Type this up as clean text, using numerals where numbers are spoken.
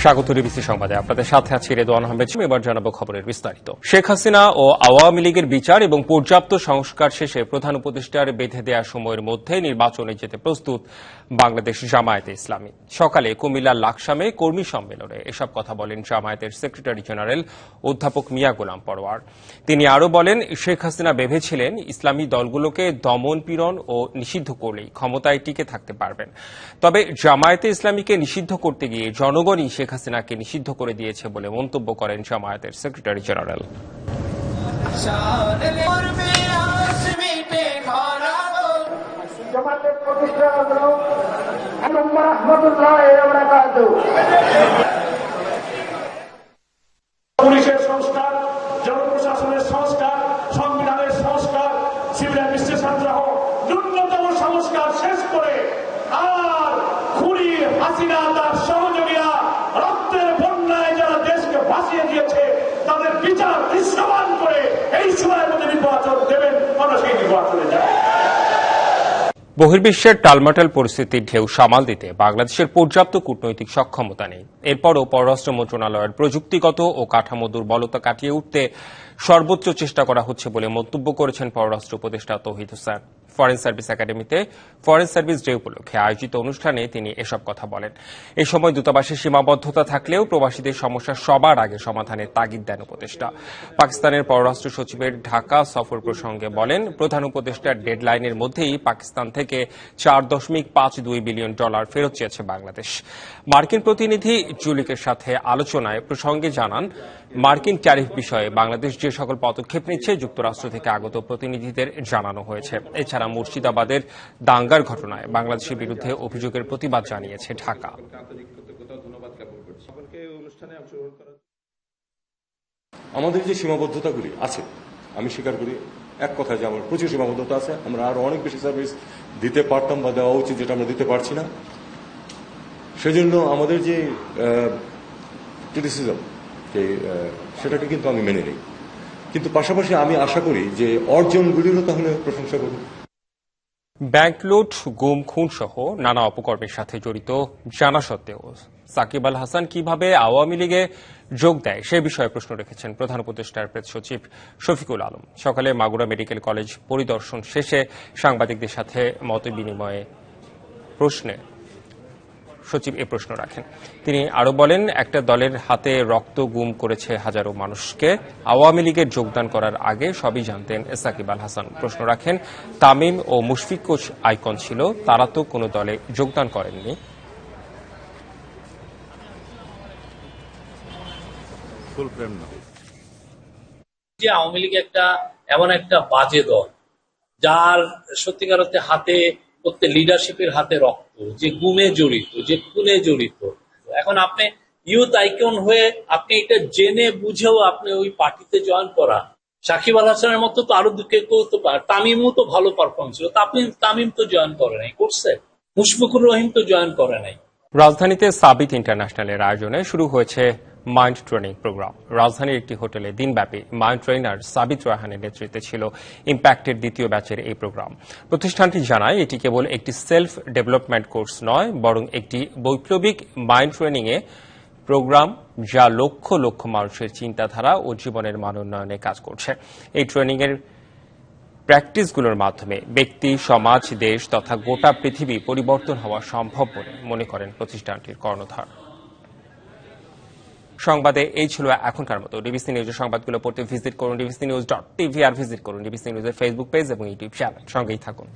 স্বাগত ডিবিসি সংবাদে আপনাদের সাথে আছি রেদওয়ান আহমেদ। এবার জানাবো খবরের বিস্তারিত। শেখ হাসিনা ও আওয়ামী লীগের বিচার এবং পর্যাপ্ত সংস্কার শেষে প্রধান উপদেষ্টার বেঁধে দেওয়া সময়ের মধ্যে নির্বাচনে যেতে প্রস্তুত বাংলাদেশ জামায়াতে ইসলামী। সকালে কুমিল্লার লাকসামে কর্মী সম্মেলনে এসব কথা বলেন জামায়াতের সেক্রেটারি জেনারেল অধ্যাপক মিয়া গোলাম পরোয়ার। তিনি আরও বলেন, শেখ হাসিনা ভেবেছিলেন ইসলামী দলগুলোকে দমন পীড়ন ও নিষিদ্ধ করলেই ক্ষমতায় টিকে থাকতে পারবেন। তবে জামায়াতে ইসলামীকে নিষিদ্ধ করতে গিয়ে জনগণই শেখ হাসিনাকে নিষিদ্ধ করে দিয়েছে বলে মন্তব্য করেন জামায়াতের সেক্রেটারি জেনারেল। পুলিশের সংস্কার, জনপ্রশাসনের সংস্কার, সংবিধানের সংস্কার, সিভিল অ্যাডমিনিস্ট্রেশন সহ ন্যূনতম সংস্কার শেষ করে আর খুনি হাসিনা তার সহযোগীরা রক্তের বন্যায় যারা দেশকে ভাসিয়ে দিয়েছে তাদের বিচার দৃশ্যমান করে এই সময়ের মধ্যে নির্বাচন দেবেন, আমরা সেই নির্বাচনে যাই। বহির্বিশ্বের টালমাটাল পরিস্থিতির ঢেউ সামাল দিতে বাংলাদেশের পর্যাপ্ত কূটনৈতিক সক্ষমতা নেই। এরপরও পররাষ্ট্র মন্ত্রণালয়ের প্রযুক্তিগত ও কাঠামো দুর্বলতা কাটিয়ে উঠতে সর্বোচ্চ চেষ্টা করা হচ্ছে বলে মন্তব্য করেছেন পররাষ্ট্র উপদেষ্টা তৌহিদ হোসেন। ফরেন সার্ভিস একাডেমিতে ফরেন সার্ভিস ডে উপলক্ষে আয়োজিত অনুষ্ঠানে তিনি এসব কথা বলেন। এ সময় দূতাবাসের সীমাবদ্ধতা থাকলেও প্রবাসীদের সমস্যা সবার আগে সমাধানের তাগিদ দেন উপদেষ্টা। পাকিস্তানের পররাষ্ট্র সচিবের ঢাকা সফর প্রসঙ্গে বলেন, প্রধান উপদেষ্টার ডেডলাইনের মধ্যেই পাকিস্তান থেকে $4.52 বিলিয়ন ফেরত চেয়েছে বাংলাদেশ। মার্কিন প্রতিনিধি জুলিকের সাথে আলোচনায় প্রসঙ্গে জানান, মার্কিন ট্যারিফ বিষয়ে বাংলাদেশ যে সকল পদক্ষেপ নিচ্ছে যুক্তরাষ্ট্র থেকে আগত প্রতিনিধিদের জানানো হয়েছে। এছাড়া মুর্শিদাবাদের দাঙ্গার ঘটনায় বাংলাদেশের বিরুদ্ধে অভিযোগের প্রতিবাদ জানিয়েছে ঢাকা। আমাদের যে সীমাবদ্ধতাগুলি আছে, আমি স্বীকার করি, এক কথা যে আমার প্রচুর সীমাবদ্ধতা আছে। আমরা আরো অনেক বেশি সার্ভিস দিতে পারতাম বা দেওয়া উচিত, যেটা আমরা দিতে পারছি না। সেজন্য আমাদের যে ক্রিটিসিজম সেটাকে কিন্তু আমি মেনে নিই, কিন্তু পাশাপাশি আমি আশা করি যে অর্জনগুলিরও তাহলে প্রশংসা করব। ব্যাংক লুট, গুম, খুন সহ নানা অপকর্মের সাথে জড়িত জানা সত্ত্বেও সাকিব আল হাসান কিভাবে আওয়ামী লীগে যোগ দেয় সে বিষয়ে প্রশ্ন রেখেছেন প্রধান উপদেষ্টার প্রেস সচিব শফিকুল আলম। সকালে মাগুরা মেডিকেল কলেজ পরিদর্শন শেষে সাংবাদিকদের সাথে মতবিনিময়ে প্রশ্নে সচিব এ প্রশ্ন রাখেন। তিনি আরও বলেন, একটা দলের হাতে রক্ত গুম করেছে হাজারো মানুষকে। আওয়ামী লীগের যোগদান করার আগে সবই জানতেন সাকিব আল হাসান। প্রশ্ন রাখেন, তামিম ও মুশফিক কোচ আইকন ছিল, তারা তো কোনো দলে যোগদান করেননি। যে আওয়ামী লীগ এমন একটা বাজে দল যার সত্যিকার অর্থে হাতে প্রত্যেক লিডারশিপের হাতে রক্ত, যে গুমে জড়িত, যে খুনে জড়িত। এখন আপনি ইউথ আইকন হয়ে আপনি এটা জেনে বুঝেও আপনি ওই পার্টিতে জয়েন করা, সাকিব আল হাসানের মতো তো আরো কেউ তো, তামিমও তো ভালো পারফরমেন্স ছিল, তামিম তো জয়েন করে নাই, করছে মুশফিকুর রহিম তো জয়েন করে নাই। রাজধানীতে সাবিত ইন্টারন্যাশনালের আয়োজনে শুরু হয়েছে মাইন্ড ট্রেনিং প্রোগ্রাম। রাজধানীর একটি হোটেলে দিনব্যাপী মাইন্ড ট্রেনার সাবিত রায়হানের নেতৃত্বে ছিল ইম্প্যাক্টের দ্বিতীয় ব্যাচের এই প্রোগ্রাম। প্রতিষ্ঠানটি জানায়, এটি কেবল একটি সেলফ ডেভেলপমেন্ট কোর্স নয়, বরং একটি বৈপ্লবিক মাইন্ড ট্রেনিং প্রোগ্রাম যা লক্ষ লক্ষ মানুষের চিন্তাধারা ও জীবনের মান উন্নয়নে কাজ করছে। এই ট্রেনিং এর প্র্যাকটিসগুলোর মাধ্যমে ব্যক্তি, সমাজ, দেশ তথা গোটা পৃথিবী পরিবর্তন হওয়া সম্ভব বলে মনে করেন প্রতিষ্ঠানটির কর্ণধার। সংবাদে এই ছিল এখনকার মতো। ডিবিসি নিউজের সংবাদগুলো পড়তে ভিজিট করুন dbcnews.tv আর ভিজিট করুন ডিবিসি নিউজের ফেসবুক পেজ এবং ইউটিউব চ্যানেল। সঙ্গেই থাকুন।